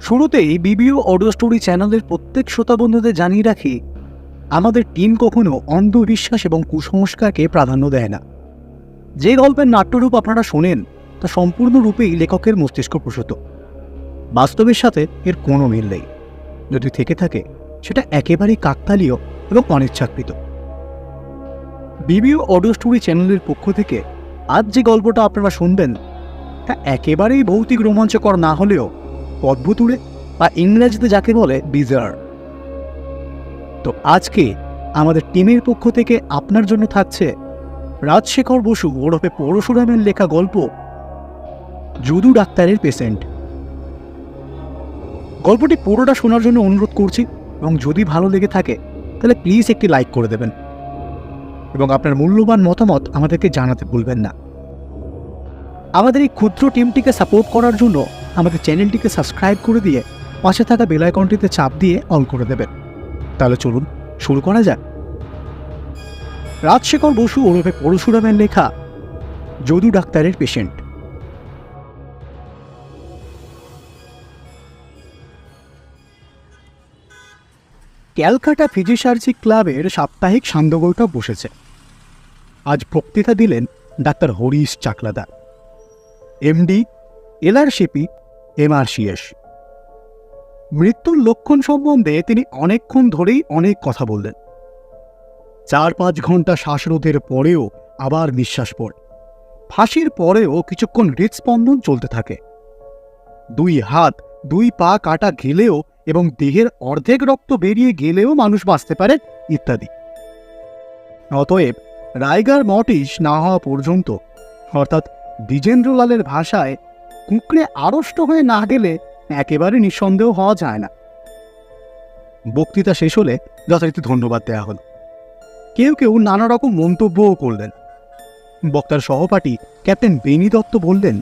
শুরুতেই বিবিও audio story চ্যানেলের প্রত্যেক শ্রোতা বন্ধুদের জানিয়ে রাখি, আমাদের টিম কখনো অন্ধবিশ্বাস এবং কুসংস্কারকে প্রাধান্য দেয় না। যে গল্পের নাট্যরূপ আপনারা শোনেন তা সম্পূর্ণরূপেই লেখকের মস্তিষ্ক প্রসূত। বাস্তবের সাথে এর কোনো মিল নেই। যদি থেকে থাকে সেটা একেবারেই কাকতালীয় এবং অনিচ্ছাকৃত। বিবিও অডিও স্টোরি চ্যানেলের পক্ষ থেকে আজ যে গল্পটা আপনারা শুনবেন তা একেবারেই ভৌতিক রোমাঞ্চকর না হলেও অদ্ভুতুড়ে বা ইংরেজিতে যাকে বলে বিজার। তো আজকে আমাদের টিমের পক্ষ থেকে আপনার জন্য থাকছে রাজশেখর বসু ওরফে পরশুরামের লেখা গল্প যদু ডাক্তারের পেশেন্ট। গল্পটি পুরোটা শোনার জন্য অনুরোধ করছি এবং যদি ভালো লেগে থাকে তাহলে প্লিজ একটি লাইক করে দেবেন এবং আপনার মূল্যবান মতামত আমাদেরকে জানাতে ভুলবেন না। আমাদের এই ক্ষুদ্র টিমটিকে সাপোর্ট করার জন্য আমাদের চ্যানেলটিকে সাবস্ক্রাইব করে দিয়ে পাশে থাকা বেল আইকনটিতে চাপ দিয়ে অল করে দেবেন। তাহলে চলুন শুরু করা যাক। রাজশেখর বসু ওরফে পরশুরামের লেখা যদু ডাক্তারের পেশেন্ট। ক্যালকাটা ফিজিসার্জি ক্লাবের সাপ্তাহিক সান্ধ্য বৈঠক বসেছে। আজ বক্তৃতা দিলেন doctor Harish Chakladar, MD, LRCP, MRCS. মৃত্যুর লক্ষণ সম্বন্ধে তিনি অনেকক্ষণ ধরেই অনেক কথা বললেন। 4-5 ঘন্টা শ্বাসরোধের পরেও আবার নিঃশ্বাস পড়ে, ফাঁসির পরেও কিছুক্ষণ হৃদস্পন্দন চলতে থাকে, 2 হাত 2 পা কাটা গেলেও এবং দেহের অর্ধেক রক্ত বেরিয়ে গেলেও মানুষ বাঁচতে পারে ইত্যাদি। অতএব রাইগার মর্টিস না হওয়া পর্যন্ত, অর্থাৎ দ্বিজেন্দ্রলালের ভাষায় কুঁকড়ে আড়ষ্ট হয়ে না গেলে একেবারে নিঃসন্দেহ হওয়া যায় না। বক্তৃতা শেষ হলে যথারীতি ধন্যবাদ দেওয়া হল। কেউ কেউ নানা রকম মন্তব্যও করলেন। বক্তার সহপাঠী ক্যাপ্টেন বেনি দত্ত বললেন,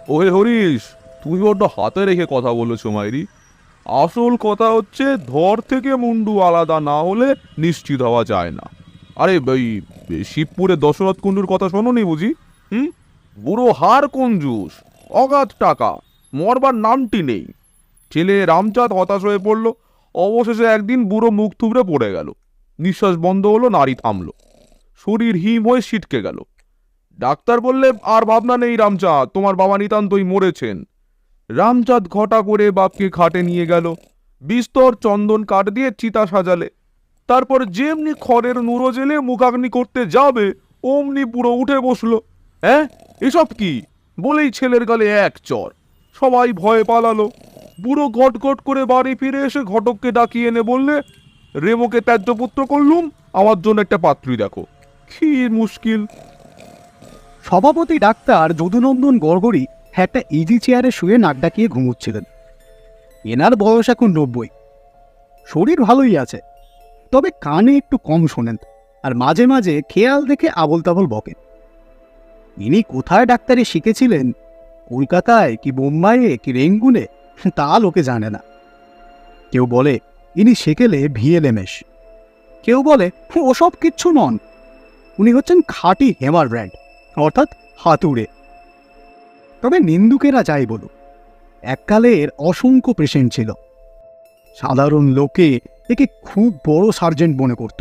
ওহে হরিশ, তুমি বড্ড হাতে রেখে কথা বলেছো মাইরি। আসল কথা হচ্ছে ধর থেকে মুন্ডু আলাদা না হলে নিশ্চিত হওয়া যায় না। আরে ওই শিবপুরে দশরথ কুণ্ডুর কথা শোনোনি বুঝি? বুড়ো হার কঞ্জুস, অগাধ টাকা, মরবার নামটি নেই। ছেলে রামচাঁদ হতাশ হয়ে পড়ল। অবশেষে একদিন বুড়ো মুখ থুবড়ে পড়ে গেল। নিঃশ্বাস বন্ধ হলো, নাড়ি থামলো, শরীর হিম হয়ে ছিটকে গেল। ডাক্তার বললে, আর ভাবনা নেই রামচাঁদ, তোমার বাবা নিতান্তই মরেছেন। রামচাঁদ ঘটা করে বাপকে খাটে নিয়ে গেল, বিস্তর চন্দন কাঠ দিয়ে চিতা সাজালে। তারপর যেমনি খড়ের নুড়ো জেলে মুখাগ্নি করতে যাবে অমনি পুরো উঠে বসলো। হ্যাঁ, এসব কি বলেই ছেলের গালে এক চর। সবাই ভয়ে পালালো। বুড়ো ঘটঘট করে বাড়ি ফিরে এসে ঘটককে ডাকিয়ে এনে বললে, রেমোকে ত্যায্যপুত্র করলুম, আমার জন্য একটা পাত্রী দেখো। কি মুশকিল। সভাপতি ডাক্তার যদুনন্দন গড়গড়ি একটা ইজি চেয়ারে শুয়ে নাক ডাকিয়ে ঘুমুচ্ছিলেন। এনার বয়স এখন 90। শরীর ভালোই আছে, তবে কানে একটু কম শোনেন আর মাঝে মাঝে খেয়াল দেখে আবল তাবল বকেন। ইনি কোথায় ডাক্তারি শিখেছিলেন, কলকাতায় কি বোম্বাইয়ে কি রেঙ্গুনে, তা লোকে জানে না। কেউ বলে ইনি সেকেলে ভিএলএমএস, কেউ বলে ওসব কিচ্ছু নন, উনি হচ্ছেন খাঁটি হেমার ব্র্যান্ড, অর্থাৎ হাতুড়ে। তবে নিন্দুকেরা যাই বলুক, এককালের অসংখ্য পেশেন্ট ছিল। সাধারণ লোকে একে খুব বড় সার্জেন্ট মনে করত।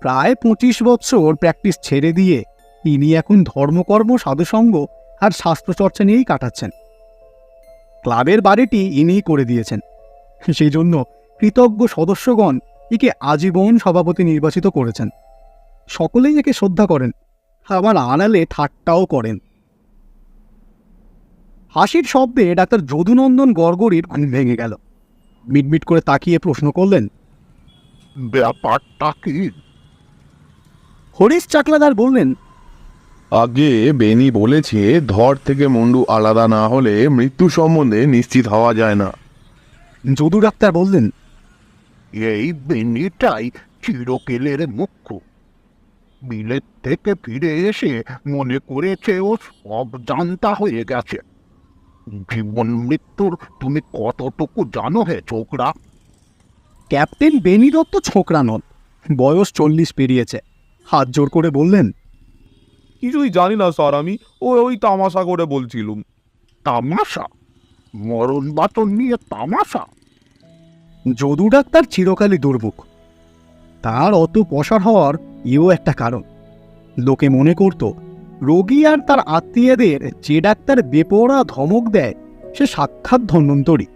প্রায় 25 বছর প্র্যাকটিস ছেড়ে দিয়ে তিনি এখন ধর্মকর্ম, সাধুসঙ্গ আর শাস্ত্রচর্চা নিয়েই কাটাচ্ছেন। ক্লাবের বাড়িটি ইনিই করে দিয়েছেন, সেই জন্য কৃতজ্ঞ সদস্যগণ একে আজীবন সভাপতি নির্বাচিত করেছেন। সকলেই একে শ্রদ্ধা করেন, আবার আড়ালে ঠাট্টাও করেন। হাসির শব্দে ডাক্তার যদুনন্দন গড়গড়ির ঘুম ভেঙে গেল। মিটমিট করে তাকিয়ে প্রশ্ন করলেন, ব্যাপারটা কি? হরিশ চাকলাদার বললেন, আগে বেনি বলেছে ধর থেকে মুন্ডু আলাদা না হলে মৃত্যু সম্বন্ধে নিশ্চিত হওয়া যায় না। যদু ডাক্তার বললেন, এই বেনিটাই চিরকেলের মুখ্য। বিলেত থেকে ফিরে এসে মনে করেছে ও সব জানতা হয়ে গেছে। জীবন মৃত্যুর তুমি কতটুকু জানো হে ছোকরা? ক্যাপ্টেন বেনি দত্ত ছোকরা নন, বয়স 40 পেরিয়েছে। হাত জোর করে বললেন, কিছুই জানি না স্যার, আমি ওই তামাশা করে বলছিলুম। তামাশা? মরণ বাতন নিয়ে তামাশা। যদু ডাক্তার চিরকালই দুর্মুখ। তার অত পসার হওয়ার এও একটা কারণ। লোকে মনে করত রোগী আর তার আত্মীয়দের যে ডাক্তার বেপরোয়া ধমক দেয় সে সাক্ষাৎ ধন্বন্তরী।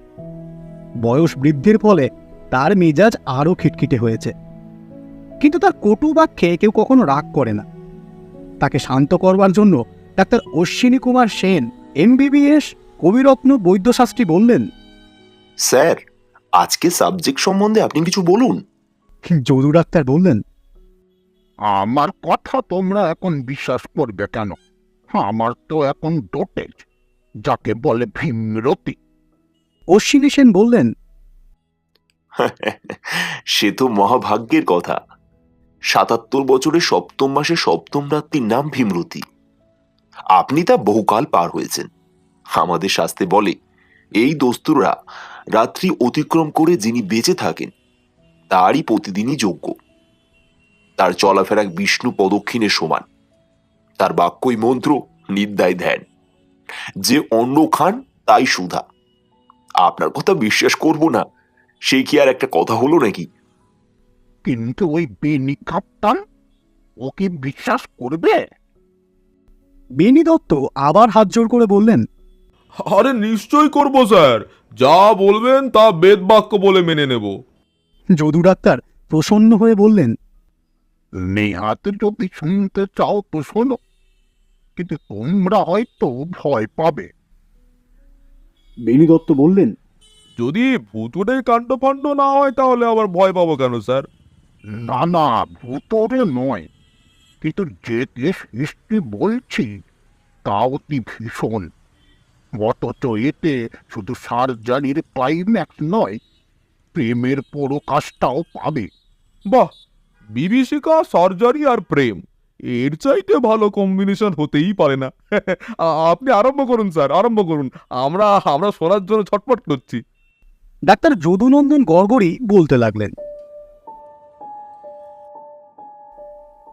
বয়স বৃদ্ধির ফলে তার মেজাজ আরও খিটখিটে হয়েছে, কিন্তু তার কটু বাক্যে কেউ কখনো রাগ করে না। তাকে শান্ত করবার জন্য ডাক্তার অশ্বিনী কুমার সেন এমবিবিএস কবিরত্ন বৈদ্যশাস্ত্রী বললেন, স্যার, আজকে সাবজেক্ট সম্বন্ধে আপনি কিছু বলুন। যদু ডাক্তার বললেন, আমার কথা তোমরা এখন বিশ্বাস করবে কেন? আমার তো এখন ডোটেজ, যাকে বলে ভীমরতি। অশ্বিনী সেন বললেন, সে তো মহাভাগ্যের কথা। ৭৭ বছরে সপ্তম মাসে সপ্তম রাত্রির নাম ভীমরতি। আপনি তা বহুকাল পার হয়েছেন। আমাদের শাস্ত্রে বলে, এই দস্তুরা রাত্রি অতিক্রম করে যিনি বেঁচে থাকেন তারই প্রতিদিনই যোগ্য। তার চলাফেরা বিষ্ণু প্রদক্ষিণের সমান। তার বাক্যই মন্ত্র, নিদ্রায় ধ্যান। যে অন্ন খান তাই সুধা। আপনার কথা বিশ্বাস করব না, সে কি আর একটা কথা হলো নাকি? কিন্তু ওই বেনি কাপ্তান, ও কি বিশ্বাস করবে? বেনি দত্ত আবার হাত জোড় করে বললেন, আরে নিশ্চয়ই করব স্যার, যা বলবেন তা বেদ বাক্য বলে মেনে নেব। যদু ডাক্তার প্রসন্ন হয়ে বললেন, নেহাত যদি শুনতে চাও তো শোনো, কিন্তু তোমরা হয়তো ভয় পাবে। বেনি দত্ত বললেন, যদি ভুতুড়ে কাণ্ডফাণ্ড না হয় তাহলে আবার ভয় পাবো কেন স্যার? না না, ভূতরে নয়, কিন্তু যে কেস হিস্ট্রি বলছি তা অতি ভীষণ। অথচ এতে শুধু সার্জারির ক্লাইম্যাক্স নয়, প্রেমের পরকাশটাও পাবে। বাহ, বিভীষিকা, সার্জারি আর প্রেম, এর চাইতে ভালো কম্বিনেশন হতেই পারে না। আপনি আরম্ভ করুন স্যার, আরম্ভ করুন। আমরা আমরা শোনার জন্য ছটফট করছি। ডাক্তার যদুনন্দন গড়গড়ি বলতে লাগলেন,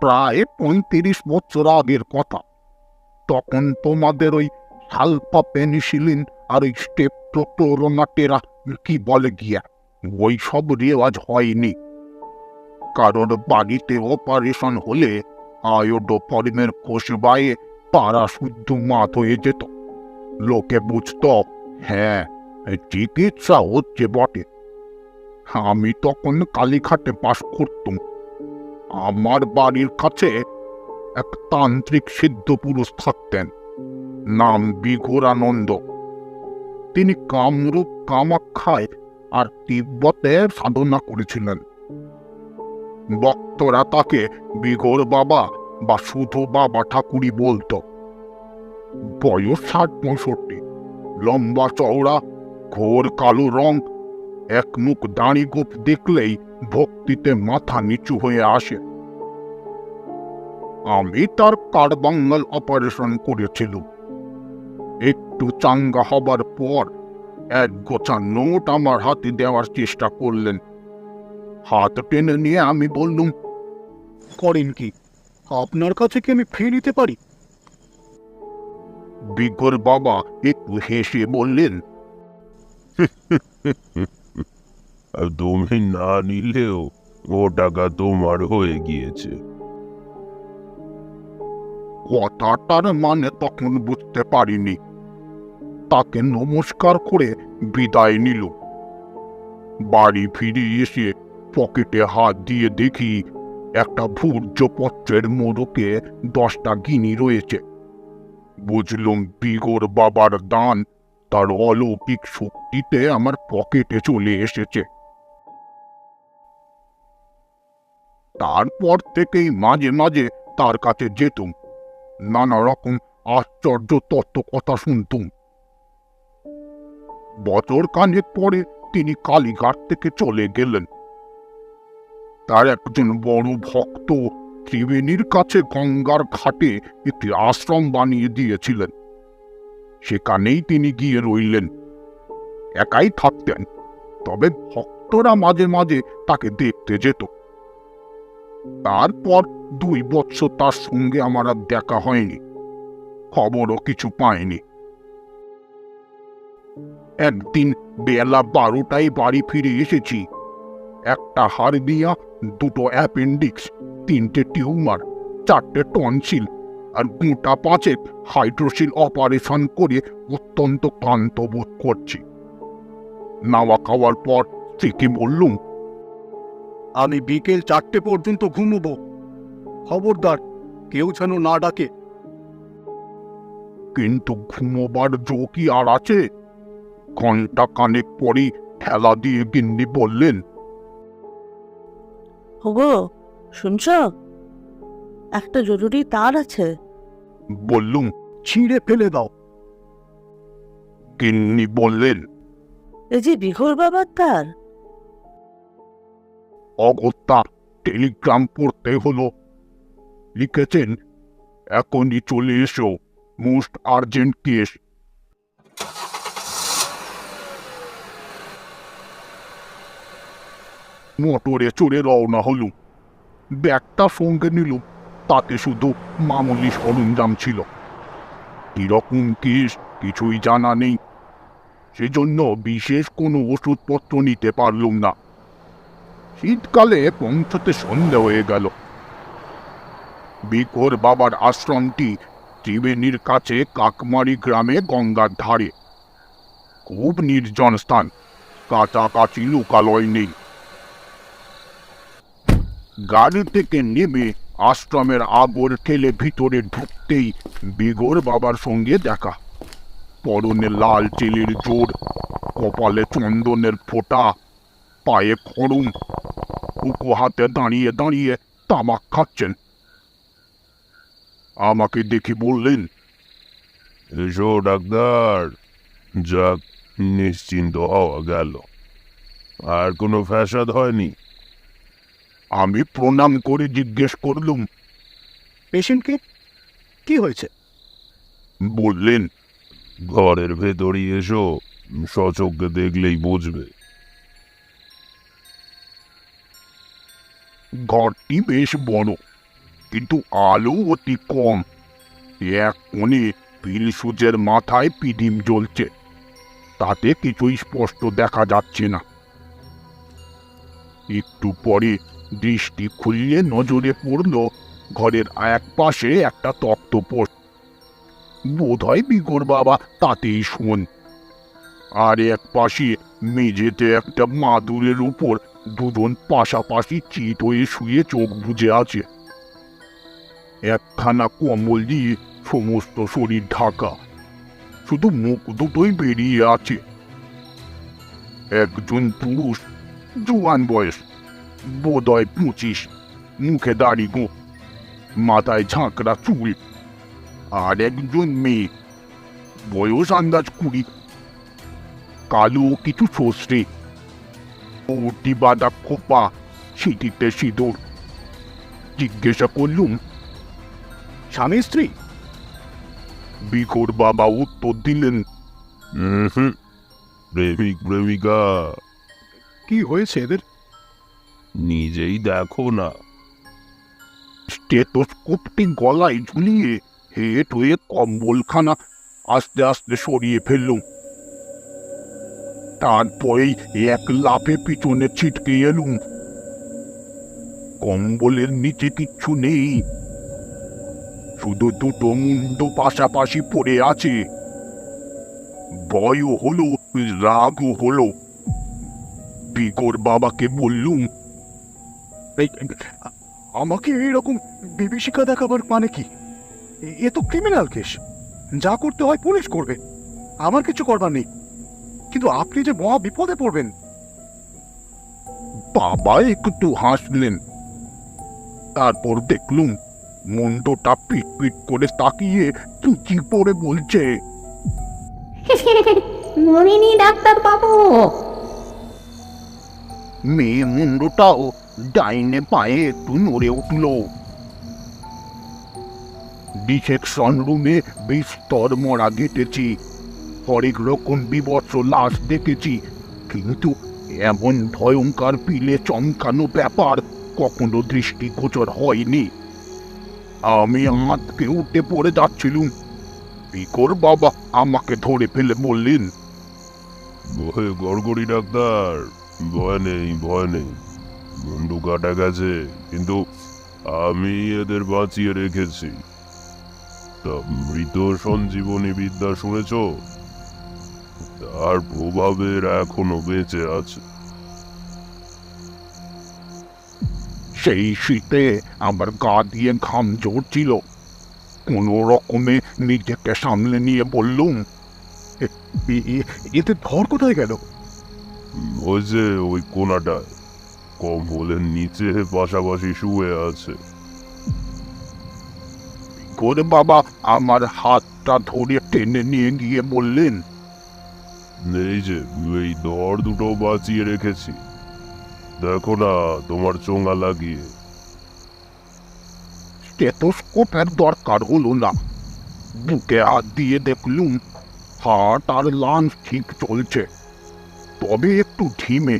প্রায় ৩৫ বছর আগের কথা। তখন তোমাদের ওই সালফা পেনিসিলিন আর ওই স্টেপটোরোনাটেরা কি বলে গিয়া, ওই সব রেওয়াজ হয়নি। কারোর বাড়িতে অপারেশন হলে আয়োডোফর্মের খোসবায়ে পাড়া শুদ্ধ মাত হয়ে যেত। লোকে বুঝত, হ্যাঁ, চিকিৎসা হচ্ছে বটে। আমি তখন কালীঘাটে বাস করতুম। আমার বাড়ির কাছে এক তান্ত্রিক সিদ্ধ পুরুষ থাকতেন, নাম বিঘোরানন্দ। তিনি কামরূপ, কামাখ্যায় আর তিব্বতে সাধনা করেছিলেন। ভক্তরা তাকে বিঘোর বাবা বা শুধু বাবা ঠাকুরই বলতো। বয়স ৬০-৬৫, লম্বা চওড়া, ঘোর কালো রং, এক মুখ দাড়ি গোপ দেখলেই ভক্তিতে মাথা নিচু হয়ে আসে। আমি তার কারবাঙ্গাল অপারেশন করেছিলাম। একটু চাঙ্গা হবার পর এক গোছা নোট আমার হাতে দেওয়ার চেষ্টা করলেন। হাত টেনে নিয়ে আমি বললুম, করেন কি? আপনার কাছে কি আমি ফি নিতে পারি? বিঘোর বাবা একটু হেসে বললেন, তুমি না নিলেও ও টাকা তোমার হয়ে গিয়েছে। কথাটার মানে তখন বুঝতে পারিনি। তাকে নমস্কার করে বিদায় নিল। বাড়ি ফিরে এসে পকেটে হাত দিয়ে দেখি একটা ভূর্জপত্রের মোড়কে 10টা গিনি রয়েছে। বুঝলুম বিঘোর বাবার দান তার অলৌকিক শক্তিতে আমার পকেটে চলে এসেছে। তারপর থেকেই মাঝে মাঝে তার কাছে যেতুম, নানা রকম আশ্চর্য তত্ত্ব কথা শুনতুম। বছর খানেক পরে তিনি কালীঘাট থেকে চলে গেলেন। তার একজন বড় ভক্ত ত্রিবেণীর কাছে গঙ্গার ঘাটে একটি আশ্রম বানিয়ে দিয়েছিলেন। সেখানেই তিনি গিয়ে রইলেন। একাই থাকতেন, তবে ভক্তরা মাঝে মাঝে তাকে দেখতে যেত। তারপর 2 বৎসর তার সঙ্গে আমার আর দেখা হয়নি, খবরও কিছু পাইনি। একদিন বেলা 12টায় বাড়ি ফিরে এসেছি। একটা হার্নিয়া, 2টো অ্যাপেন্ডিক্স, 3টে টিউমার, 4টে টনসিল আর গোটা 5 হাইড্রোসিল অপারেশন করে অত্যন্ত ক্লান্ত বোধ করছি। নাওয়া খাওয়ার পর স্ত্রীকে বললুম, আমি বিকেল 4টে পর্যন্ত ঘুমোবো। খবরদার কেউ যেন না ডাকে। কিন্তু ঘুমোবার জো কি আর আছে? ঘন্টা কানেক পরে ঠেলা দিয়ে গিন্নি বললেন, ওগো, শুনছ? একটা জরুরি তার আছে। বললুম, ছিঁড়ে ফেলে দাও। গিন্নি বললেন, এই যে বিঘোর বাবার তার। অগত্যা টেলিগ্রাম পড়তে হলো। লিখেছেন, এখনই চলে এসো, মোস্ট আর্জেন্ট কেস। মোটরে চড়ে রওনা হলুম। ব্যাগটা সঙ্গে নিলুম, তাতে শুধু মামুলি সরঞ্জাম ছিল। কিরকম কেস কিছুই জানা নেই, সেজন্য বিশেষ কোনো ওষুধপত্র নিতে পারলুম না। শীতকালে পৌঁছতে সন্ধ্যা হয়ে গেল। বিকোর বাবার আশ্রমটি ত্রিবেণীর কাছে কাকমারি গ্রামে গঙ্গার ধারে। খুব নির্জন স্থান, কাছাকাছি লোকালয় নেই। গাড়ি থেকে নেমে আশ্রমের আগর ঠেলে ভিতরে ঢুকতেই বিগোর বাবার সঙ্গে দেখা। পরনে লাল চেলির জোর, কপালে চন্দনের ফোঁটা, পায়ে খড়ুম, উকো হাতে দাঁড়িয়ে দাঁড়িয়ে তামাক খাচ্ছেন। আমাকে দেখে বললেন, এসো ডাক্তার, যাক নিশ্চিন্ত হওয়া গেল। আর কোনো ফ্যাসাদ হয়নি? আমি প্রণাম করে জিজ্ঞেস করলুম। পেশেন্টকে কি হয়েছে? বললেন, ঘরের ভেতরই এসো, সচক্ষে দেখলেই বুঝবে। ঘরটি বেশ বড়, কিন্তু আলো অতি কম। এক কোণে পিল সূর্যের মাথায় পিডিম জ্বলছে, তাতে কিছুই স্পষ্ট দেখা যাচ্ছে না। একটু পরে দৃষ্টি খুললে নজরে পড়ল ঘরের এক পাশে একটা তক্তপোষ। বোধ হয় বিগোর বাবা তাতেই শোন। আর এক পাশে মেঝেতে একটা মাদুরের উপর দুজন পাশাপাশি চিত হয়ে শুয়ে চোখ বুজে আছে। একখানা কম্বল দিয়ে সমস্ত শরীর ঢাকা, শুধু মুখ দুটোই বেরিয়ে আছে। একজন পুরুষ, জোয়ান বয়স, বোধহয় 25, মুখে দাড়ি গো, মাথায় ঝাঁকড়া চুল। আর একজন মেয়ে, বয়স আন্দাজ 20, কালো কিছু সস্ত্রে, ওটি বাঁধা খোপা, সিঁথিতে সিঁদুর। জিজ্ঞাসা করলুম, স্বামী স্ত্রী? বিকোর বাবা উত্তর দিলেন, প্রেমিক প্রেমিকা। কি হয়েছে এদের? নিজেই দেখো না। স্টেথোস্কোপটি গলায় ঝুলিয়ে হেঁট হয়ে কম্বলখানা আস্তে আস্তে সরিয়ে ফেললুম। তারপরেই এক লাফে পিছনে ছিটকে এলুম। কম্বলের নিচে কিচ্ছু নেই, শুধু দুটো মুন্ড পাশাপাশি পড়ে আছে। ভয়ও হলো, রাগও হলো। বিকোর বাবাকে বললুম, আমাকে এইরকম বিভীষিকা দেখাবার মানে কি? এ তো ক্রিমিনাল কেস, যা করতে হয় পুলিশ করবে, আমার কিছু করবার নেই। কিন্তু আপনি যে মহা বিপদে পড়বেন। বাবা একটু হাসলেন। তারপর দেখলুম মুন্ডটা পিট পিট করে তাকিয়ে চুচি পড়ে বলছে, মরিনি ডাক্তার বাবু। মেয়ে মুন্ডটাও ডাইনে পায়ে একটু নড়ে উঠল। ডিসেকশন রুমে বিস্তর মরা গেটেছি, হরেক রকম বিবর্ষ লাশ দেখেছি, কিন্তু এমন ভয়ঙ্কর পিলে চমকানো ব্যাপার কখনো দৃষ্টিগোচর হয়নি। আমি আঁতকে উঠে পড়ে যাচ্ছিলুম। বিকোর বাবা আমাকে ধরে ফেলে বললেন, ভয় গড়গড়ি ডাক্তার, ভয় নেই ভয় নেই, মুন্ডু কাটা গেছে, কিন্তু আমি এদের বাঁচিয়ে রেখেছি। তা মৃত সঞ্জীবনী বিদ্যা শুনেছ? তার প্রভাবের এখনো বেঁচে আছে। সেই শীতে আমার গা দিয়ে ঘাম ঝরছিল, কোনো রকমে নিজেকে সামলে নিয়ে বললুম, এতে ধর কোথায় গেল? ওই যে ওই কোনাটায় কম্বলের নিচে পাশাপাশি শুয়ে আছে। করে বাবা আমার হাতটা ধরে টেনে নিয়ে গিয়ে বললেন, এই যে এই ধর দুটো বাঁচিয়ে রেখেছি, দেখো না তোমার চোঙা লাগিয়ে। স্টেথোস্কোপের দরকার হলো না, বুকে হাত দিয়ে দেখলুম হার্ট আর লাংস ঠিক চলছে, তবে একটু ধিমে।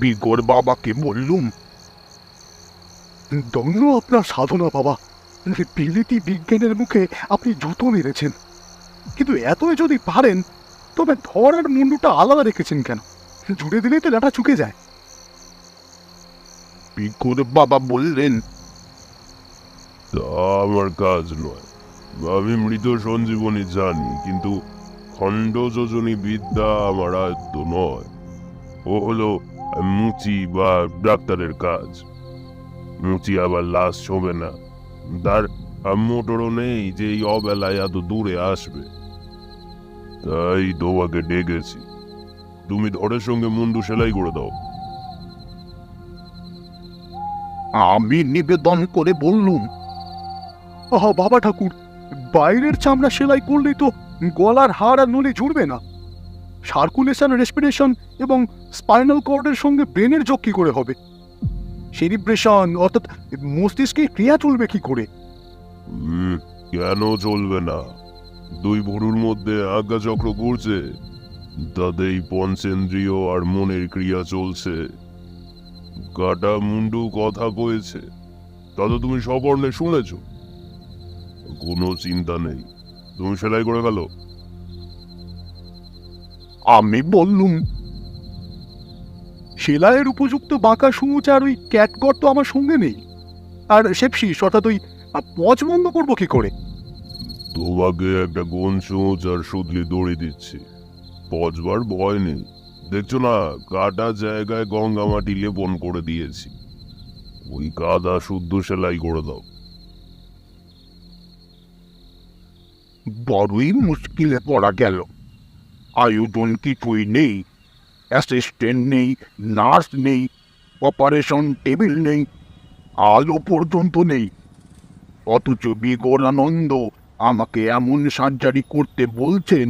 বিগর বাবাকে বললুম, ধন্য আপনার সাধনা বাবা, বিলিতি বিজ্ঞানের মুখে আপনি জুতো মেরেছেন। কিন্তু এতই যদি পারেন তবে ধর আর মুন্ডুটা আলাদা রেখেছেন কেন? জুড়ে দিলেই তো ডাটা চুকে যায়। বিগর বাবা বললেন, তা আমার কাজ নয়, আমি মৃত সঞ্জীবনী জানি, কিন্তু খণ্ড যোজনী বিদ্যা আমার আয়ত্ত নয়। ও হলো মুচি বা ডাক্তারের কাজ। মুচি আবার লাশ ছোবে না, তার মোটরও নেই যে এই অবেলায় এত দূরে আসবে। তাই তোমাকে ডেকেছি, তুমি ধরের সঙ্গে মুন্ডু সেলাই করে দাও। আমি নিবেদন করে বললুম, আহা বাবা ঠাকুর, বাইরের চামড়া সেলাই করলেই তো গলার হাড় আর নলি জুড়বে না। সার্কুলেশন, রেসপিরেশন এবং স্পাইনাল কর্ডের সঙ্গে ব্রেনের যোগ কি করে হবে? সেরিব্রেশন অর্থাৎ মস্তিষ্কে ক্রিয়া চলবে কি করে? কেন চলবে না? দুই ভুরুর মধ্যে আজ্ঞাচক্র ঘুরছে, তাতেই পঞ্চেন্দ্রিয় আর মনের ক্রিয়া চলছে। কাটা মুন্ডু কথা কয়েছে, তা তো তুমি সবর্ণে শুনেছ। কোনো চিন্তা নেই, তুমি সেলাই করে গেল। আমি বললুম, সেলাইয়ের উপযুক্ত বাঁকা সূচ আর ওই ক্যাটগট তো আমার সঙ্গে নেই। আর সেপসিস অর্থাৎ ওই পচ বন্ধ করবো কি করে? তোমাকে একটা গনসুচ আর সুতলি দড়ি দিচ্ছি, পচবার ভয় নেই। দেখছো না কাটা জায়গায় গঙ্গা মাটি লেপন করে দিয়েছি, ওই কাদা শুদ্ধ সেলাই করে দাও। বড়ই মুশকিলে পড়া গেল। আয়োজন কিছুই নেই, অ্যাসিস্ট্যান্ট নেই, নার্স নেই, অপারেশন টেবিল নেই, আলো পর্যন্ত নেই। অথচ বিগড়ানন্দ আমাকে এমন সার্জারি করতে বলছেন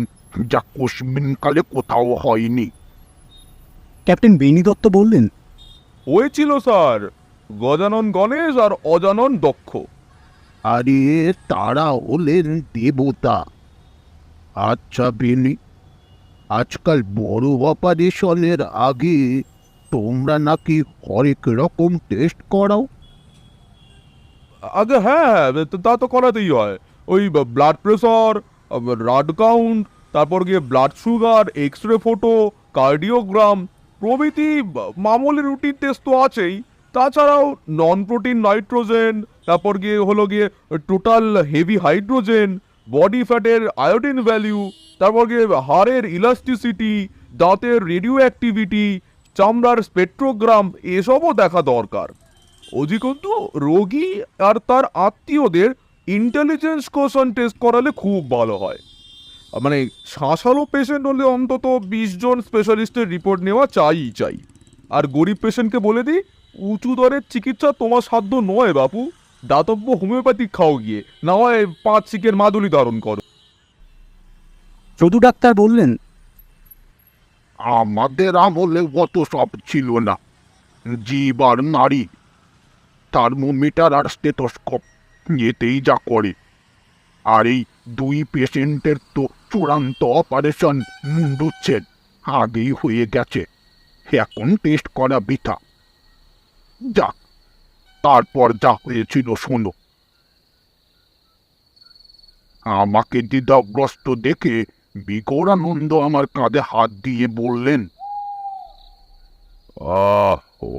যা কোশ্মিনকালে কোথাও হয়নি। ক্যাপ্টেন বেনি দত্ত বললেন, হয়েছিল স্যার, গজানন গণেশ আর অজানন দক্ষ। আরে তারা হলেন দেবতা। আচ্ছা বেনি, আজকাল বড় অপারেশনের আগে তোমরা নাকি হরেক রকম টেস্ট করাও? আগে হ্যাঁ হ্যাঁ, তা তো করাতেই হয়। ওই ব্লাড প্রেশার, রাড কাউন্ট, তারপর গিয়ে blood sugar, X ray photo, cardiogram প্রভৃতি মামুলি রুটিন টেস্ট তো আছেই। তাছাড়াও নন প্রোটিন নাইট্রোজেন, তারপর গিয়ে হলো গিয়ে টোটাল হেভি হাইড্রোজেন, বডি ফ্যাটের আয়োডিন ভ্যালু, তারপর গিয়ে হাড়ের ইলাস্টিসিটি, দাঁতের রেডিও অ্যাক্টিভিটি, চামড়ার স্পেকট্রোগ্রাম, এসবও দেখা দরকার। অধিকন্তু রোগী আর তার আত্মীয়দের ইন্টেলিজেন্স কোশন টেস্ট করালে খুব ভালো হয়। মানে শাঁসালো পেশেন্ট হলে অন্তত 20 জন স্পেশালিস্টের রিপোর্ট নেওয়া চাই। আর গরিব পেশেন্টকে বলে দিই, উঁচু দরের চিকিৎসা তোমার সাধ্য নয় বাপু, দাতব্য হোমিওপ্যাথিক খাও গিয়ে, না হয় 5 শিকের মাদুলি ধারণ করো। যদু ডাক্তার বললেন, আমাদের আমলে অত সব ছিল না। জীব আর নারী, থার্মোমিটার আর স্টেথোস্কোপ, এতেই যা করে। আর এই দুই পেশেন্টের তো চূড়ান্ত অপারেশন মুন্ডুচ্ছেদ আগেই হয়ে গেছে, এখন টেস্ট করা বৃথা। যাক, তারপর যা হয়েছিল শোনো। আমাকে দ্বিধাগ্রস্ত দেখে বিকরানন্দ আমার কাঁধে হাত দিয়ে বললেন,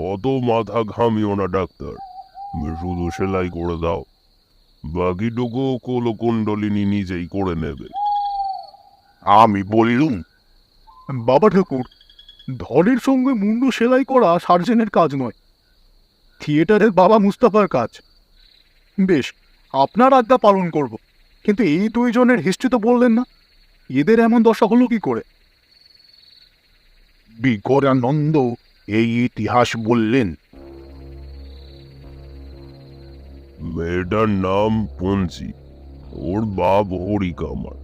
অত মাথা ঘামিও না ডাক্তার, শুধু সেলাই করে দাও, বাকিটুকু কোলকুণ্ডলিনী নিজেই করে নেবে। আমি বললুম, বাবা ঠাকুর, ধরের সঙ্গে মুন্ডু সেলাই করা সার্জেনের কাজ নয়, থিয়েটারের বাবা মুস্তাফার কাজ। বেশ, আপনার আজ্ঞা পালন করব, কিন্তু এই দুইজনের হিস্ট্রি তো বললেন না, এদের এমন দশা হলো কি করে? বিকরানন্দ এই ইতিহাস বললেন। মেয়েটার নাম পঞ্চি, ওর বাপ হরি কামার,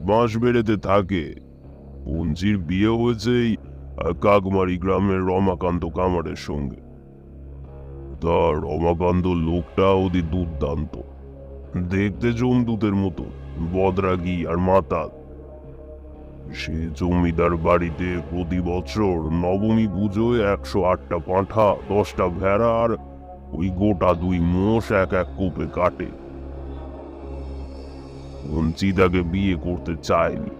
বাঁশবেড়েতে থাকে। পঞ্চির বিয়ে হয়েছে এই কাকমারি গ্রামের রমাকান্ত কামারের সঙ্গে। তা রমাকান্ত লোকটা ওদের দুর্দান্ত, দেখতে জমদূতের মতো, বদরাগী আর মাতাল। সে জমিদার বাড়িতে প্রতি বছর নবমী পুজোয় 108টা পাঁঠা, 10টা ভেড়া আর ওই গোটা 2 মোষ এক এক কোপে কাটে। পঞ্চি তাকে বিয়ে করতে চায়নি,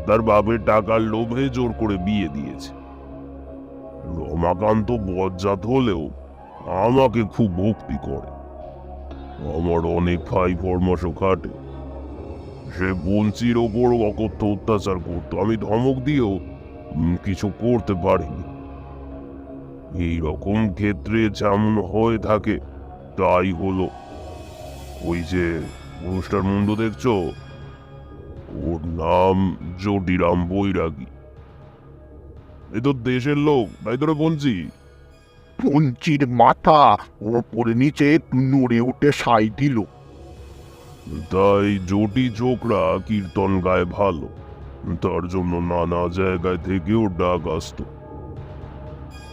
তার বাপের টাকার লোভে জোর করে বিয়ে দিয়েছে। রমাকান্ত বজ্জাত হলেও আমাকে খুব ভক্তি করে, আমার অনেক ভাই ফরমাসও খাটে। সে পঞ্চির ওপর অকথ্য অত্যাচার করতো, আমি ধমক দিয়েও কিছু করতে পারিনি। এই রকম ক্ষেত্রে যেমন হয়ে থাকে তাই হলো। ওই যে পুরুষটার মুন্ডু দেখছো, ওর নাম জটিরাম বৈরাগী। এ তো দেশের লোক, তাই তোরা পঞ্চি? পঞ্চির মাথা ওপরে নিচে নড়ে উঠে সাই দিল। তাই জটি চোখরা কীর্তন গায়ে ভালো, তার জন্য নানা জায়গায় থেকেও ডাক আসত।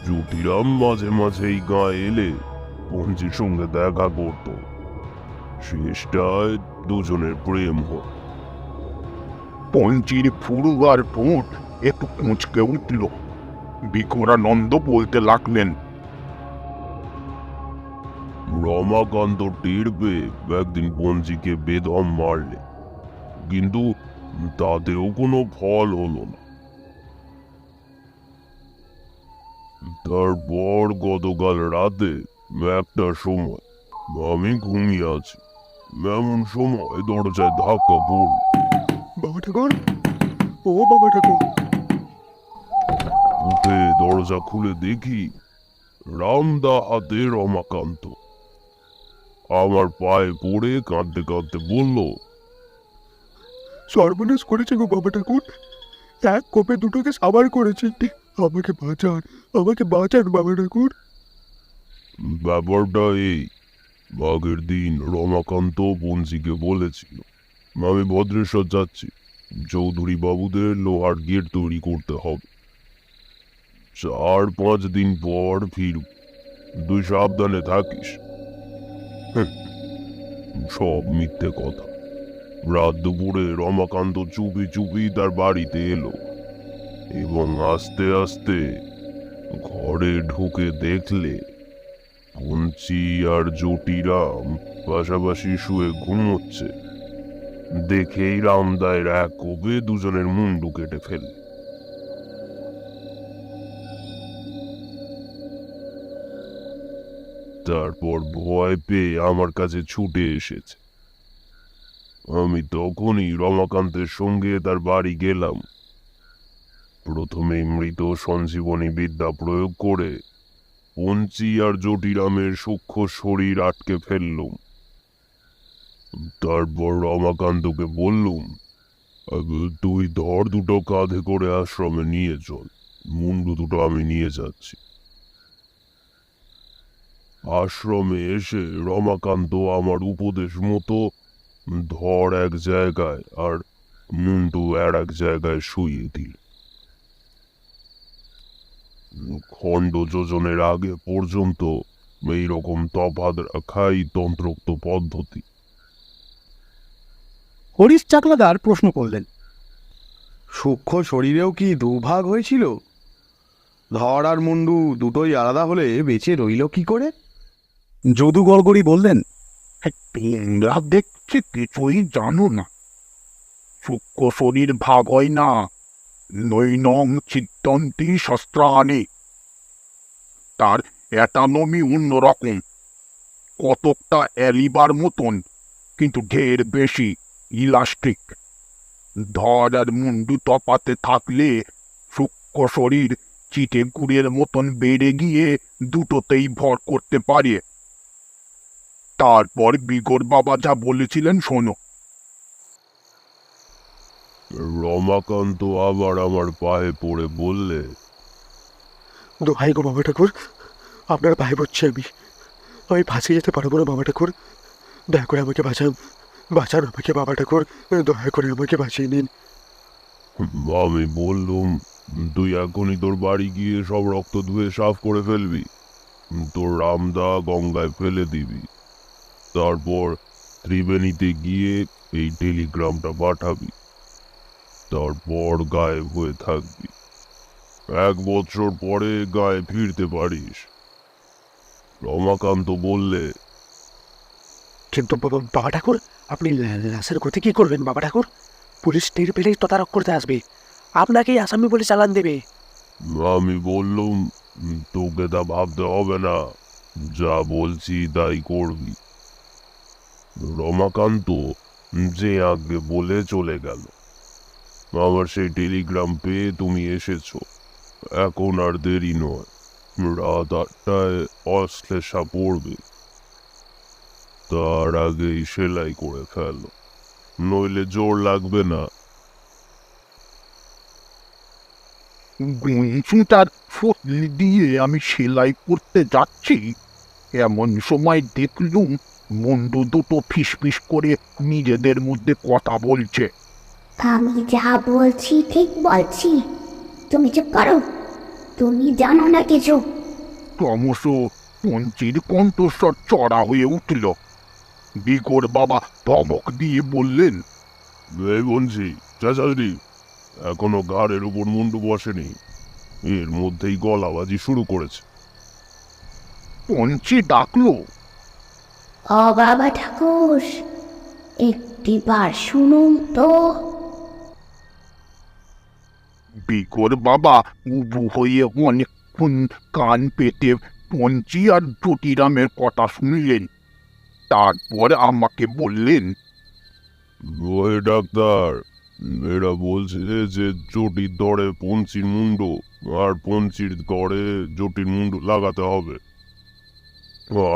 জটিরাম মাঝে মাঝে এই গায়ে এলে পঞ্চির সঙ্গে দেখা করত, শেষটায় দুজনের প্রেম হয়। পঞ্চির ফুরু আর ঠোঁট একটু কুঁচকে উঠল। বিকরানন্দ বলতে লাগলেন, রমাকান্ত টের পেয়ে একদিন পঞ্চিকে বেদম মারলে, কিন্তু তাতেও কোনো ফল হলো না। তারপর গতকাল রাতে 1টার সময় আমি ঘুমিয়ে আছি, এমন সময় দরজায় ধাক্কা পড়ল। বাবা ঠাকুর, ও বাবা ঠাকুর। উঠে দরজা খুলে দেখি রামদা হাতে রমাকান্ত। আমার পায়ে পড়ে কাঁদতে কাঁদতে বলল, সর্বনাশ করেছে গো বাবা ঠাকুর, এক কোপে দুটোকে সাবার করেছে, আমাকে বাঁচান, আমাকে বাঁচান বাবা ঠাকুর। ব্যাপারটা এই, আগের দিন রমাকান্ত পঞ্চিকে বলেছিল আমি ভদ্রেশ্বর যাচ্ছি, চৌধুরী বাবুদের লোহার গেট তৈরি করতে হবে, 4-5 দিন পর ফিরব, তুই সাবধানে থাকিস। সব মিথ্যে কথা। রাত দুপুরে রমাকান্ত চুপি চুপি তার বাড়িতে এলো এবং আস্তে আস্তে ঘরে ঢুকে দেখলে পঞ্চি আর জটিরাম পাশাপাশি শুয়ে ঘুমোচ্ছে। দেখেই রামদায়ের এক কোপে দুজনের মুন্ডু কেটে ফেলল। তারপর ভয় পেয়ে আমার কাছে ছুটে এসেছে। আমি তখনই রমাকান্তের সঙ্গে তার বাড়ি গেলাম। প্রথমে মৃত সঞ্জীবনী বিদ্যা প্রয়োগ করে পঞ্চি আর জটিরামের সূক্ষ্ম শরীর আটকে ফেললুম। তারপর রমাকান্তকে বললুম, তুই ধর দুটো কাঁধে করে আশ্রমে নিয়ে চল, মুন্ডু দুটো আমি নিয়ে যাচ্ছি। আশ্রমে এসে রমাকান্ত আমার উপদেশ মতো ধর এক জায়গায় আর মুন্ডু আর এক জায়গায় শুইয়ে দিল। খণ্ড যোজনের আগে পর্যন্ত এইরকম তফাৎ রাখাই তন্ত্রোক্ত পদ্ধতি। হরিশ চাকলাদার প্রশ্ন করলেন, সূক্ষ্ম শরীরেও কি দুভাগ হয়েছিল? ধর আর মুন্ডু দুটোই আলাদা হলে বেঁচে রইল কি করে? যদু গড়গড়ি বললেন, তোমরা দেখছি কিছুই জানো না। সূক্ষ্ম শরীর ভাগ হয় না, নৈনং চিত্তন্তি শস্ত্রাণি। তার অ্যাটানমি অন্যরকম, কতকটা অ্যালিবার মতন, কিন্তু ঢের বেশি ইলাস্টিক। ধর আর মুন্ডু তপাতে থাকলে সূক্ষ্ম শরীর চিটে গুড়ের মতন বেড়ে গিয়ে দুটোতেই ভর করতে পারে। তারপর বিগর বাবা যা বলেছিলেন শোনো। রমাকান্ত আবার আমার পায়ে পড়ে বললে, দোহাই গো বাবা ঠাকুর, আপনার পায়ে পড়ছি আমি ফাঁসিয়ে যেতে পারবো না বাবা ঠাকুর, দয়া করে আমাকে বাঁচান, বাঁচান আমাকে বাবা ঠাকুর, দয়া করে আমাকে বাঁচিয়ে নিন। আমি বললুম, তুই এখনই তোর বাড়ি গিয়ে সব রক্ত ধুয়ে সাফ করে ফেলবি, তোর রামদা গঙ্গায় ফেলে দিবি, তারপর ত্রিবেণীতে গিয়ে এই টেলিগ্রামটা পাঠাবি, তারপর গায়েব হয়ে থাকবি। 1 বছর পরে গায়ে ফিরতে পারিস। রমাকান্ত বললে, কিন্তু বাবা ঠাকুর, আপনি লাশের গতি কি করবেন বাবা ঠাকুর? পুলিশ টের পেলেই তদারক করতে আসবে, আপনাকেই আসামি বলে চালান দেবে। আমি বললুম, তোকে তা ভাবতে হবে না, যা বলছি তাই করবি। রমাকান্ত যে আগে বলে চলে গেল। আমার সেই টেলিগ্রাম পেয়ে তুমি এসেছো, এখন আর দেরি নয়, রাত 8টায় অশ্লেষা পড়বে, তার আগেই সেলাই করে ফেলো, নইলে জোর লাগবে না। গুঞ্জুটার ফটলি দিয়ে আমি সেলাই করতে যাচ্ছি, এমন সময় দেখলুম মুন্ডু দুটো ফিসফিস করে নিজেদের মধ্যে কথা বলছে। আমি যা বলছি ঠিক বলছি, তুমি চুপ করো, তুমি জানো না কিছু। ক্রমশ পঞ্চির কণ্ঠস্বর চড়া হয়ে উঠল। বিগর বাবা ধমক দিয়ে বললেন, এই বলছি চাচাদি, এখনো ঘাড়ের উপর মুন্ডু বসেনি, এর মধ্যেই গলাবাজি শুরু করেছে। পঞ্চি ডাকলো, ও বাবা ঠাকুর, একটিবার শুনুন তো। বিগর বাবা উবু হয়ে অনেকক্ষণ কান পেতে পঞ্চি আর জটিরামের কথা শুনলেন। তারপর আমাকে বললেন, ওই ডাক্তার, এরা বলছে যে জটির দরে পঞ্চির মুন্ডু আর পঞ্চির দরে জটির মুন্ডু লাগাতে হবে।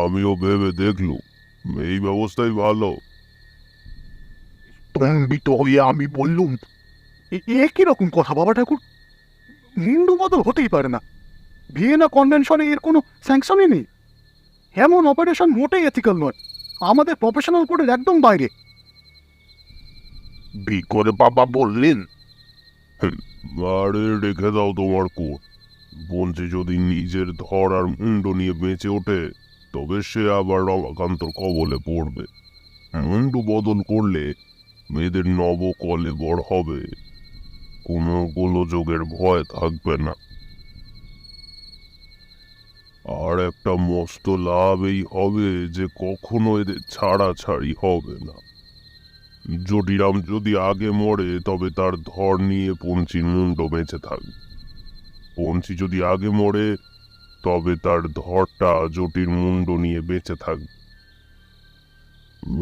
আমিও ভেবে দেখলুম এই ব্যবস্থাই ভালো। স্তম্ভিত হয়ে আমি বললুম, এ কিরকম কথা বাবা ঠাকুর? মুন্ডু বদল হতেই পারে না, ভিয়েনা কনভেনশনে এর কোনো স্যাংশনই নেই। এমন অপারেশন মোটেই এথিক্যাল নয়, আমাদের প্রফেশনাল কোডের একদম বাইরে। বিগর বাবা বললেন, আরে রেখে দাও তোমার কোট, পঞ্চি যদি নিজের ধর আর মুন্ডু নিয়ে বেঁচে ওঠে তবে সে আবার রমাকান্তর কবলে পড়বে। মুন্ডু বদল করলে মেয়েদের নবকলেবর হবে, কোনো গোলযোগের ভয় থাকবে না। আর একটা মস্ত লাভ এই হবে যে কখনো এদের ছাড়াছাড়ি হবে না। জটিরাম যদি আগে মরে তবে তার ধর নিয়ে পঞ্চির মুন্ড বেঁচে থাকবে, পঞ্চি যদি আগে মরে তবে তার ধরটা জটির মুন্ড নিয়ে বেঁচে থাকবে।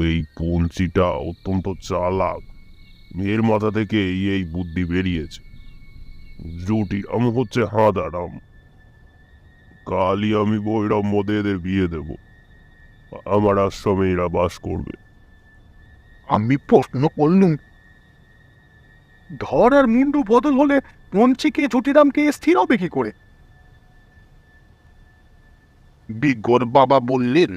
এই পঞ্চিটা অত্যন্ত চালাক, এর মাথা থেকে এই বুদ্ধি বেরিয়েছে। জটিরাম হচ্ছে হাঁদারাম, কালই আমি বৈরাম মধ্যে এদের বিয়ে দেব, আমার আশ্রমে এরা বাস করবে। আমি প্রশ্ন করলুম, ধর আর মুন্ডু বদল হলে পঞ্চিকে জটিরামকে স্থির হবে কি করে? বিগর বাবা বললেন,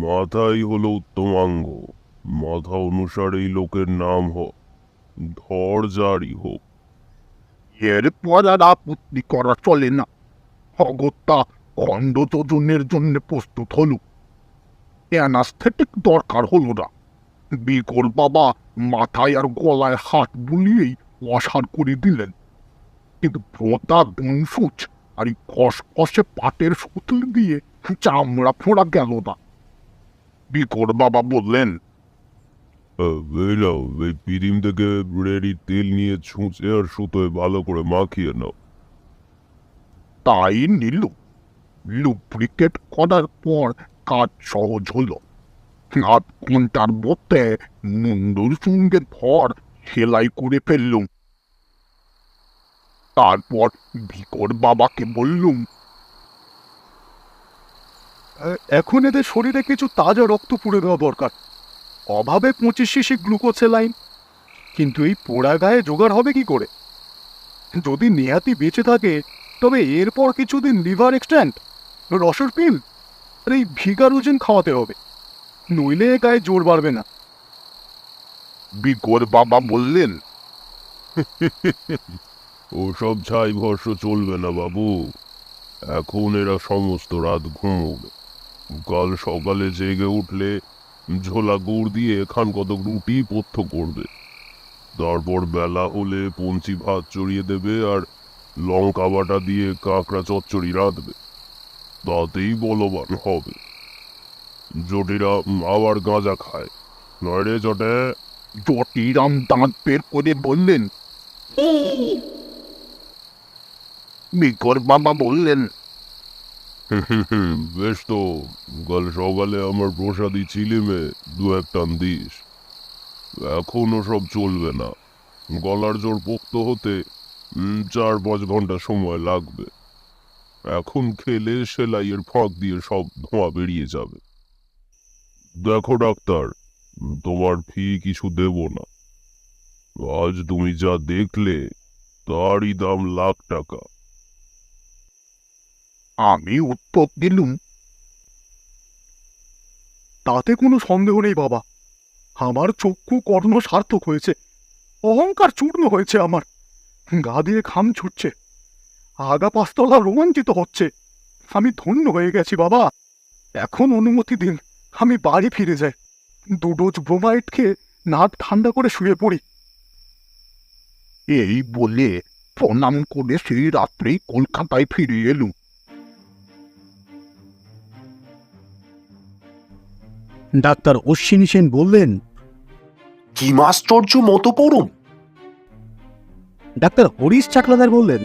মাথাই হলো উত্তমাঙ্গ, মাথা অনুসারেই লোকের নাম হোক, ধর যারই হোক। এরপর আর আপত্তি করা চলে না। অগত্যা খণ্ড যোজনের জন্য প্রস্তুত হল। অ্যানাস্থেটিক দরকার হলো না। বিগর বাবা মাথায় আর গলায় হাত বুলিয়েই অসাড় করে দিলেন। কিন্তু ভ্রতা দংসুচ আর এই খসখসে পাটের সুতল দিয়ে চামড়া ফোঁড়া গেল না। বিগর বাবা বললেন, এই নাও, এই পিরিম থেকে রেডি তেল নিয়ে ছুঁচে আর সুতোয় ভালো করে মাখিয়ে নাও। তাই নিল। লুব্রিকেট করার পর কাজ সহজ হলো। 8 ঘন্টার মধ্যে মুন্ডুর সঙ্গে ধর সেলাই করে ফেললুম। তারপর ভিকর বাবাকে বললুম, এখন এদের শরীরে কিছু তাজা রক্ত পুড়ে দেওয়া দরকার। অভাবে 25 শিশি গ্লুকোজ স্যালাইন, কিন্তু এই পোড়া গায়ে জোগাড় হবে কি করে? যদি নেহাতি বেঁচে থাকে তবে এরপর কিছুদিন লিভার এক্সট্যান্ট, রসের পিল আর এই ভিগারুজিন খাওয়াতে হবে, নইলে এ গায়ে জোর বাড়বে না। ভিকর বাবা বললেন, ওসব ছাই ভস্য চলবে না বাবু। এখন এরা সমস্ত রাত ঘুমোবে। কাল সকালে জেগে উঠলে ঝোলা গুড় দিয়ে খান কতক রুটি পথ্য করবে। তারপর বেলা হলে পঞ্চি ভাত চড়িয়ে দেবে আর লঙ্কা বাটা দিয়ে কাঁকড়া চচ্চড়ি রাঁধবে। তাতেই বলবান হবে। জটিরা আবার গাঁজা খায়, নয় রে জটে? জটিরাম দাঁত বের করে বললেন। ভিকর বাবা বললেন, বেশ তো, কাল সকালে আমার প্রসাদী চিলিমে 2-1 টান দিস। এখন সব চলবে না। গলার জোর পোক্ত হতে 4-5 ঘন্টা সময় লাগবে। এখন খেলে সেলাইয়ের ফাঁক দিয়ে সব ধোঁয়া বেরিয়ে যাবে। দেখো ডাক্তার, তোমার ফি কিছু দেব না। আজ তুমি যা দেখলে তারই দাম লাখ টাকা। আমি উত্তর দিলুম, তাতে কোনো সন্দেহ নেই বাবা, আমার চক্ষু কর্ণ সার্থক হয়েছে, অহংকার চূর্ণ হয়েছে আমার, গা দিয়ে ঘাম ছুটছে, আগা পাঁচতলা রোমাঞ্চিত হচ্ছে। আমি ধন্য হয়ে গেছি বাবা। এখন অনুমতি দিন, আমি বাড়ি ফিরে যাই। 2 ডোজ ব্রোমাইড খেয়ে নাক ঠান্ডা করে শুয়ে পড়ি। এই বলে প্রণাম করে সেই রাত্রেই কলকাতায় ফিরে এলুম। ডাক্তার অশ্বিনী সেন বললেন, কি আশ্চর্য মতো পড়ুন। ডাক্তার হরিশ চাকলাদার বললেন,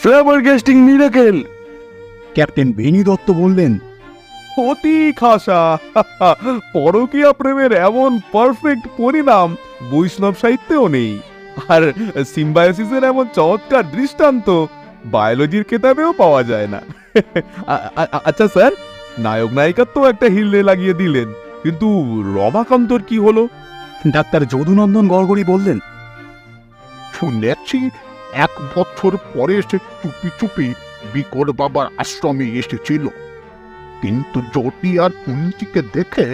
ফ্লেভার গেস্টিং মিরাকেল। ক্যাপ্টেন বেনি দত্ত বললেন, অতি খাসা। পরকীয়া প্রেমের এমন পারফেক্ট পরিণাম বৈষ্ণব সাহিত্যেও নেই। আর সিম্বায়োসিসের এমন চমৎকার দৃষ্টান্ত বায়োলজির কেতাবেও পাওয়া যায় না। আচ্ছা স্যার, নায়ক নায়িকার তো একটা হিলে লাগিয়ে দিলেন, কিন্তু রমাকান্তর কি হলো? ডাক্তার যদুনন্দন গড়গড়ি বললেন, শুনেছি 1 বছর পরে সে চুপি চুপি ভিকর বাবার আশ্রমে এসেছিল, কিন্তু জটি আর পুঞ্চিকে দেখে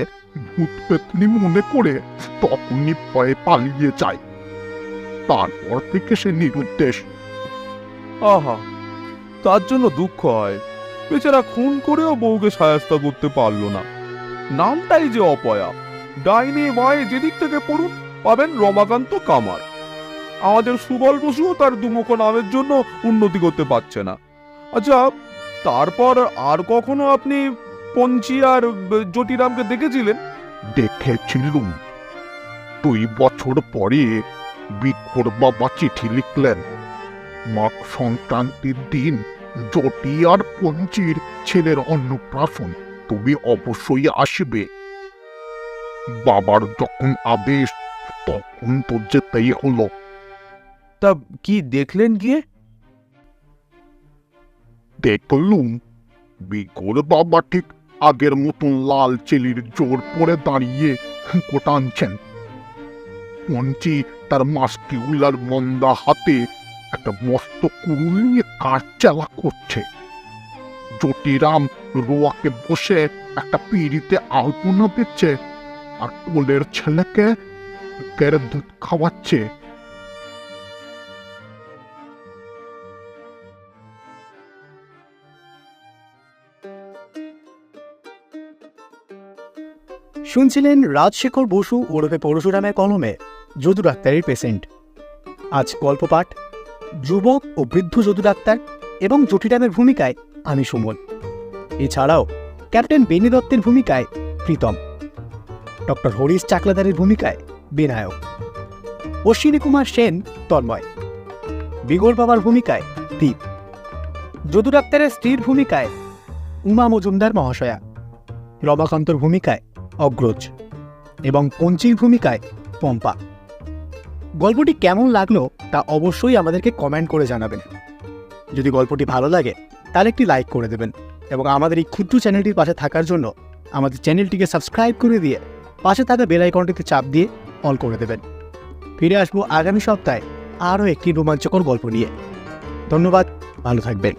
ভূত পেতনি মনে করে তখনই ভয়ে পালিয়ে যায়। তারপর থেকে সে নিরুদ্দেশ। আহা, তার জন্য দুঃখ হয়। বেচারা খুন করেও বউকে সায়স্তা করতে পারল না। নামটাই যে অপয়া। ডাইনে বাঁয়ে যেদিক থেকে পড়ুন পাবেন রমাকান্ত কামার। আমাদের সুবল বসুও তার দুমুখ নামের জন্য উন্নতি করতে পারছে না। আচ্ছা, তারপর আর কখনো আপনি পঞ্চি আর জটিরামকে দেখেছিলেন? দেখেছিলুম। 2 বছর পরে ভিকর বাবা চিঠি লিখলেন, মাঘ সংক্রান্তির দিন জটি আর পঞ্চির ছেলের অন্নপ্রাশন, তুমি অবশ্যই আসবে। বাবার যখন আদেশ তখন তো যেতেই হলো। তা কি দেখলেন গিয়ে? দেখলুম ভিকর বাবা ঠিক আগের মতন লাল চেলির জোর পরে দাঁড়িয়ে গোটানছেন। পঞ্চি তার মাস্কিউলার মন্দা হাতে একটা মস্ত কুড়ুল নিয়ে কাঠ চালা করছে। জটিরাম রোয়াকে বসে একটা পিঁড়িতে আলপনা দিচ্ছে আর কোলের ছেলেকে কেড়ে দুধ খাওয়াচ্ছে। শুনছিলেন রাজশেখর বসু ওরফে পরশুরামের কলমে যদু ডাক্তারের পেশেন্ট। আজ গল্প পাঠ যুবক ও বৃদ্ধ যদু ডাক্তার এবং জটিরামের ভূমিকায় আমি সুমন। এছাড়াও ক্যাপ্টেন বেনি দত্তের ভূমিকায় প্রীতম। ডক্টর হরিশ চাকলাদারের ভূমিকায় বিনায়ক, অশ্বিনী কুমার সেন তন্ময়, বিগল বাবার ভূমিকায় দীপ, যদু ডাক্তারের স্ত্রীর ভূমিকায় উমা মজুমদার মহাশয়া, রমাকান্তর ভূমিকায় অগ্রজ এবং পঞ্চির ভূমিকায় পম্পা। গল্পটি কেমন লাগলো তা অবশ্যই আমাদেরকে কমেন্ট করে জানাবেন। যদি গল্পটি ভালো লাগে তাহলে একটি লাইক করে দেবেন এবং আমাদের এই ক্ষুদ্র চ্যানেলটির পাশে থাকার জন্য আমাদের চ্যানেলটিকে সাবস্ক্রাইব করে দিয়ে পাশে থাকা বেল আইকনটিতে চাপ দিয়ে অল করে দেবেন। ফিরে আসবো আগামী সপ্তাহে আরও একটি রোমাঞ্চকর গল্প নিয়ে। ধন্যবাদ, ভালো থাকবেন।